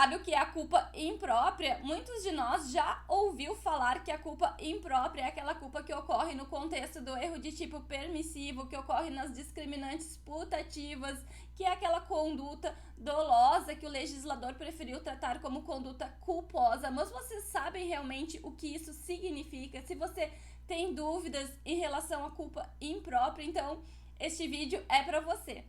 sabe o que é a culpa imprópria? Muitos de nós já ouviu falar que a culpa imprópria é aquela culpa que ocorre no contexto do erro de tipo permissivo, que ocorre nas discriminantes putativas, que é aquela conduta dolosa que o legislador preferiu tratar como conduta culposa. Mas vocês sabem realmente o que isso significa? Se você tem dúvidas em relação à culpa imprópria, então este vídeo é para você.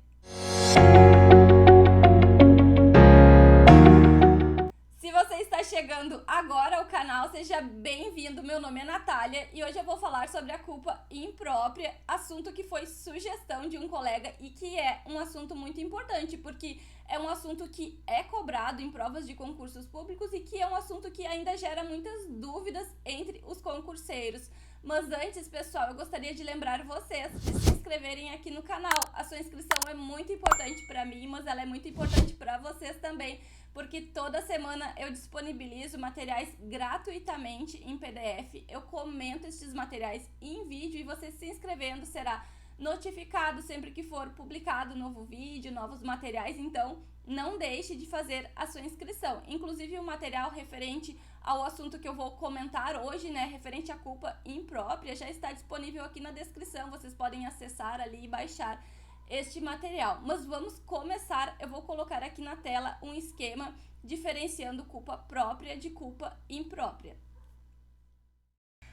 Se você está chegando agora ao canal, seja bem-vindo. Meu nome é Natália e hoje eu vou falar sobre a culpa imprópria, assunto que foi sugestão de um colega e que é um assunto muito importante, porque é um assunto que é cobrado em provas de concursos públicos e que é um assunto que ainda gera muitas dúvidas entre os concurseiros. Mas antes, pessoal, eu gostaria de lembrar vocês de se inscreverem aqui no canal. A sua inscrição é muito importante para mim, mas ela é muito importante para vocês também, porque toda semana eu disponibilizo materiais gratuitamente em PDF. Eu comento esses materiais em vídeo e você se inscrevendo será notificado sempre que for publicado novo vídeo, novos materiais. Então não deixe de fazer a sua inscrição. Inclusive o material referente ao assunto que eu vou comentar hoje, né, referente à culpa imprópria, já está disponível aqui na descrição. Vocês podem acessar ali e baixar este material. Mas vamos começar. Eu vou colocar aqui na tela um esquema diferenciando culpa própria de culpa imprópria.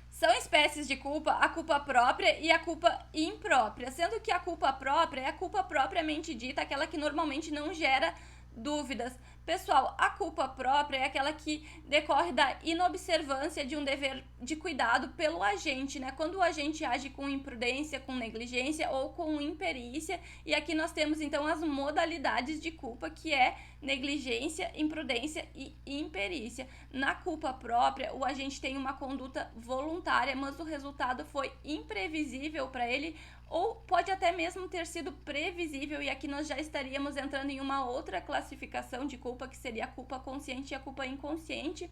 São espécies de culpa, a culpa própria e a culpa imprópria, sendo que a culpa própria é a culpa propriamente dita, aquela que normalmente não gera dúvidas. Pessoal, a culpa própria é aquela que decorre da inobservância de um dever de cuidado pelo agente, né? Quando o agente age com imprudência, com negligência ou com imperícia. E aqui nós temos então as modalidades de culpa, que é negligência, imprudência e imperícia. Na culpa própria, o agente tem uma conduta voluntária, mas o resultado foi imprevisível para ele, ou pode até mesmo ter sido previsível, e aqui nós já estaríamos entrando em uma outra classificação de culpa, que seria a culpa consciente e a culpa inconsciente.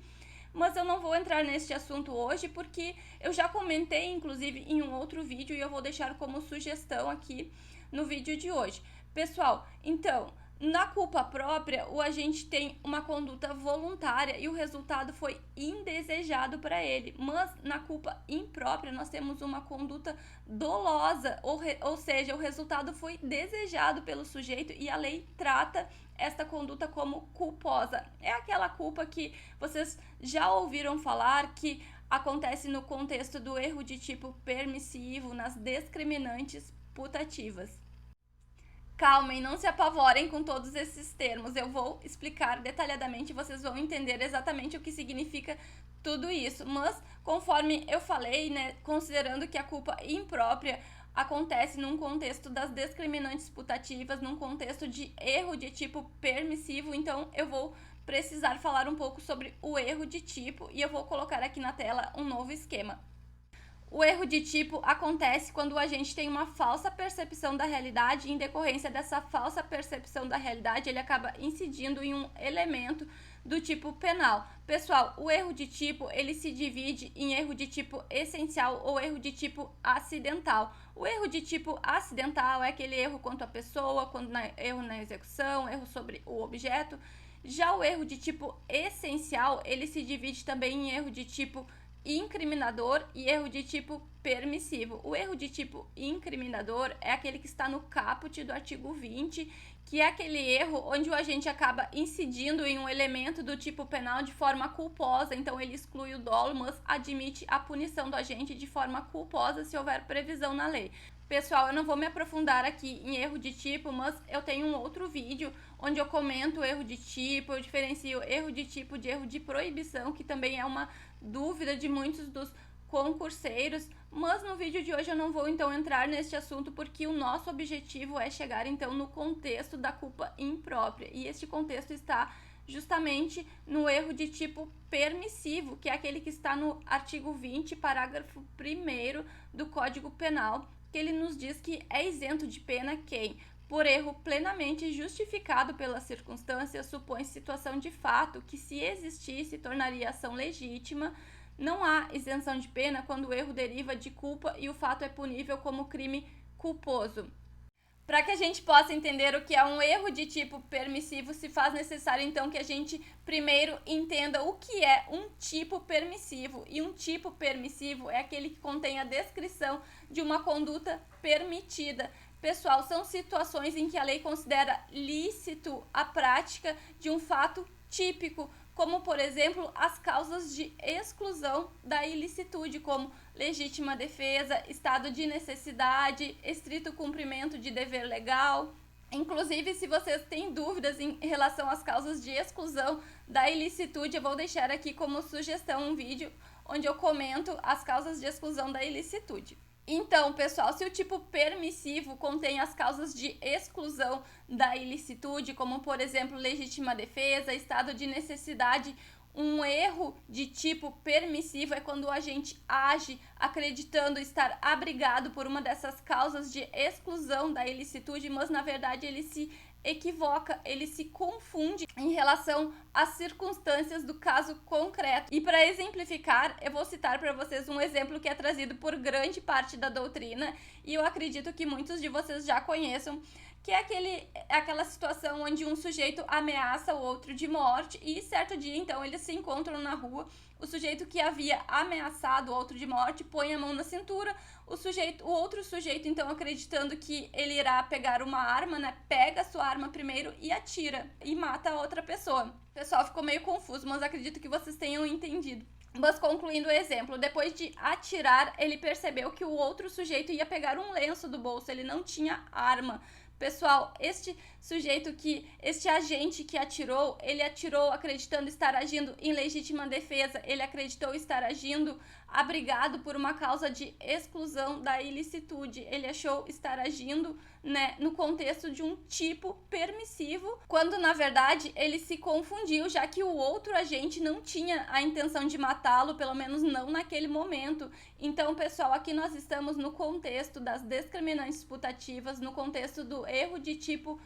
Mas eu não vou entrar neste assunto hoje, porque eu já comentei, inclusive, em um outro vídeo, e eu vou deixar como sugestão aqui no vídeo de hoje. Pessoal, então, na culpa própria, o agente tem uma conduta voluntária e o resultado foi indesejado para ele. Mas na culpa imprópria, nós temos uma conduta dolosa, ou seja, o resultado foi desejado pelo sujeito e a lei trata esta conduta como culposa. É aquela culpa que vocês já ouviram falar, que acontece no contexto do erro de tipo permissivo, nas discriminantes putativas. Calmem, não se apavorem com todos esses termos. Eu vou explicar detalhadamente, vocês vão entender exatamente o que significa tudo isso. Mas, conforme eu falei, né, considerando que a culpa imprópria acontece num contexto das discriminantes putativas, num contexto de erro de tipo permissivo, então eu vou precisar falar um pouco sobre o erro de tipo e eu vou colocar aqui na tela um novo esquema. O erro de tipo acontece quando o agente tem uma falsa percepção da realidade e, em decorrência dessa falsa percepção da realidade, ele acaba incidindo em um elemento do tipo penal. Pessoal, o erro de tipo, ele se divide em erro de tipo essencial ou erro de tipo acidental. O erro de tipo acidental é aquele erro quanto à pessoa, erro na execução, erro sobre o objeto. Já o erro de tipo essencial, ele se divide também em erro de tipo incriminador e erro de tipo permissivo. O erro de tipo incriminador é aquele que está no caput do artigo 20, que é aquele erro onde o agente acaba incidindo em um elemento do tipo penal de forma culposa, então ele exclui o dolo, mas admite a punição do agente de forma culposa se houver previsão na lei. Pessoal, eu não vou me aprofundar aqui em erro de tipo, mas eu tenho um outro vídeo onde eu comento o erro de tipo, eu diferencio erro de tipo de erro de proibição, que também é uma dúvida de muitos dos concurseiros, mas no vídeo de hoje eu não vou então entrar neste assunto, porque o nosso objetivo é chegar então no contexto da culpa imprópria, e este contexto está justamente no erro de tipo permissivo, que é aquele que está no artigo 20, parágrafo 1º do Código Penal, que ele nos diz que é isento de pena quem, por erro plenamente justificado pelas circunstâncias, supõe situação de fato que, se existisse, tornaria ação legítima. Não há isenção de pena quando o erro deriva de culpa e o fato é punível como crime culposo. Para que a gente possa entender o que é um erro de tipo permissivo, se faz necessário então que a gente primeiro entenda o que é um tipo permissivo. E um tipo permissivo é aquele que contém a descrição de uma conduta permitida. Pessoal, são situações em que a lei considera lícito a prática de um fato típico, como, por exemplo, as causas de exclusão da ilicitude, como legítima defesa, estado de necessidade, estrito cumprimento de dever legal. Inclusive, se vocês têm dúvidas em relação às causas de exclusão da ilicitude, eu vou deixar aqui como sugestão um vídeo onde eu comento as causas de exclusão da ilicitude. Então, pessoal, se o tipo permissivo contém as causas de exclusão da ilicitude, como, por exemplo, legítima defesa, estado de necessidade, um erro de tipo permissivo é quando o agente age acreditando estar abrigado por uma dessas causas de exclusão da ilicitude, mas na verdade ele se equivoca, ele se confunde em relação às circunstâncias do caso concreto. E para exemplificar, eu vou citar para vocês um exemplo que é trazido por grande parte da doutrina e eu acredito que muitos de vocês já conheçam, que é aquela situação onde um sujeito ameaça o outro de morte e certo dia, então, eles se encontram na rua. O sujeito que havia ameaçado o outro de morte põe a mão na cintura. O outro sujeito, então, acreditando que ele irá pegar uma arma, né? Pega a sua arma primeiro e atira e mata a outra pessoa. O pessoal ficou meio confuso, mas acredito que vocês tenham entendido. Mas concluindo o exemplo, depois de atirar, ele percebeu que o outro sujeito ia pegar um lenço do bolso, ele não tinha arma. Pessoal, este agente que atirou, ele atirou acreditando estar agindo em legítima defesa, ele acreditou estar agindo abrigado por uma causa de exclusão da ilicitude, ele achou estar agindo, né, no contexto de um tipo permissivo, quando na verdade ele se confundiu, já que o outro agente não tinha a intenção de matá-lo, pelo menos não naquele momento. Então, pessoal, aqui nós estamos no contexto das discriminantes putativas, no contexto do erro de tipo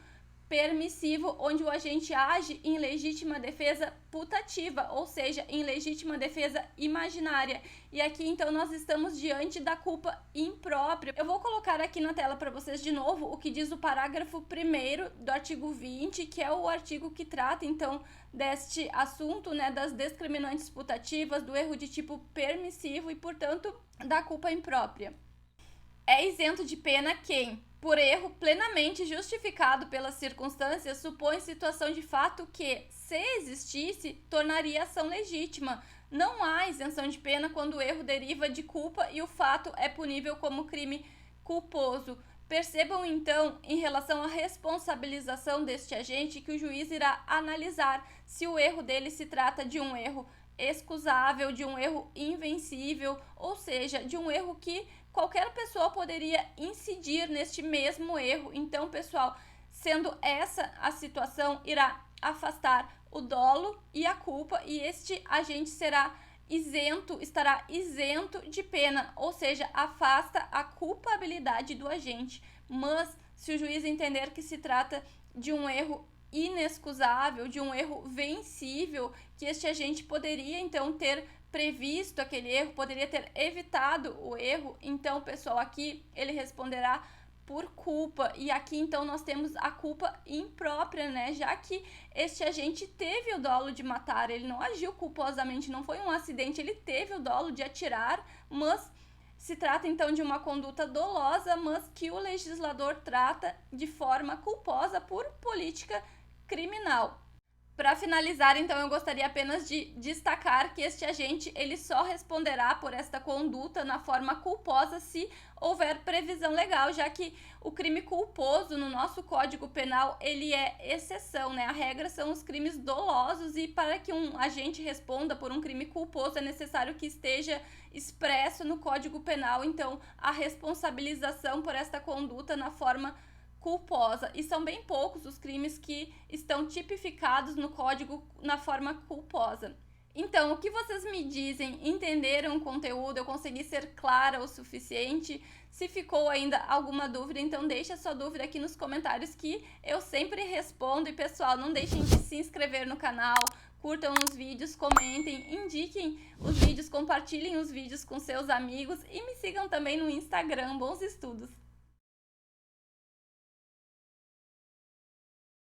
permissivo, onde o agente age em legítima defesa putativa, ou seja, em legítima defesa imaginária. E aqui, então, nós estamos diante da culpa imprópria. Eu vou colocar aqui na tela para vocês de novo o que diz o parágrafo 1º do artigo 20, que é o artigo que trata, então, deste assunto, né, das discriminantes putativas, do erro de tipo permissivo e, portanto, da culpa imprópria. É isento de pena quem, por erro plenamente justificado pelas circunstâncias, supõe situação de fato que, se existisse, tornaria a ação legítima. Não há isenção de pena quando o erro deriva de culpa e o fato é punível como crime culposo. Percebam, então, em relação à responsabilização deste agente, que o juiz irá analisar se o erro dele se trata de um erro excusável, de um erro invencível, ou seja, de um erro que qualquer pessoa poderia incidir neste mesmo erro. Então, pessoal, sendo essa a situação, irá afastar o dolo e a culpa e este agente estará isento de pena, ou seja, afasta a culpabilidade do agente. Mas se o juiz entender que se trata de um erro inexcusável, de um erro vencível, que este agente poderia então ter previsto aquele erro, poderia ter evitado o erro, então, pessoal, aqui ele responderá por culpa. E aqui, então, nós temos a culpa imprópria, né? Já que este agente teve o dolo de matar, ele não agiu culposamente, não foi um acidente, ele teve o dolo de atirar, mas se trata, então, de uma conduta dolosa, mas que o legislador trata de forma culposa por política criminal. Para finalizar, então, eu gostaria apenas de destacar que este agente ele só responderá por esta conduta na forma culposa se houver previsão legal, já que o crime culposo no nosso Código Penal ele é exceção, né? A regra são os crimes dolosos e para que um agente responda por um crime culposo é necessário que esteja expresso no Código Penal, então, a responsabilização por esta conduta na forma culposa, e são bem poucos os crimes que estão tipificados no código na forma culposa. Então, o que vocês me dizem? Entenderam o conteúdo? Eu consegui ser clara o suficiente? Se ficou ainda alguma dúvida, então deixa a sua dúvida aqui nos comentários que eu sempre respondo. E pessoal, não deixem de se inscrever no canal, curtam os vídeos, comentem, indiquem os vídeos, compartilhem os vídeos com seus amigos e me sigam também no Instagram. Bons estudos!